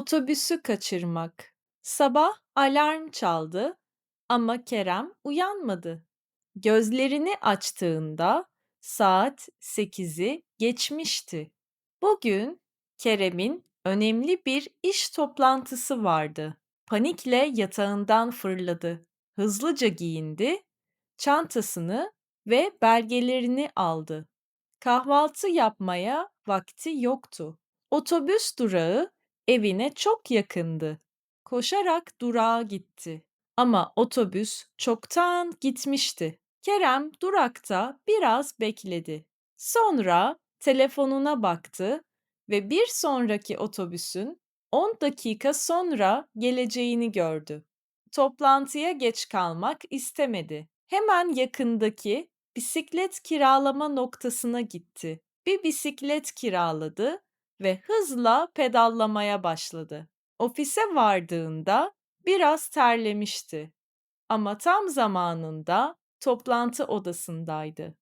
Otobüsü kaçırmak. Sabah alarm çaldı ama Kerem uyanmadı. Gözlerini açtığında saat 8'i geçmişti. Bugün Kerem'in önemli bir iş toplantısı vardı. Panikle yatağından fırladı. Hızlıca giyindi, çantasını ve belgelerini aldı. Kahvaltı yapmaya vakti yoktu. Otobüs durağı evine çok yakındı. Koşarak durağa gitti. Ama otobüs çoktan gitmişti. Kerem durakta biraz bekledi. Sonra telefonuna baktı ve bir sonraki otobüsün 10 dakika sonra geleceğini gördü. Toplantıya geç kalmak istemedi. Hemen yakındaki bisiklet kiralama noktasına gitti. Bir bisiklet kiraladı ve hızla pedallamaya başladı. Ofise vardığında biraz terlemişti ama tam zamanında toplantı odasındaydı.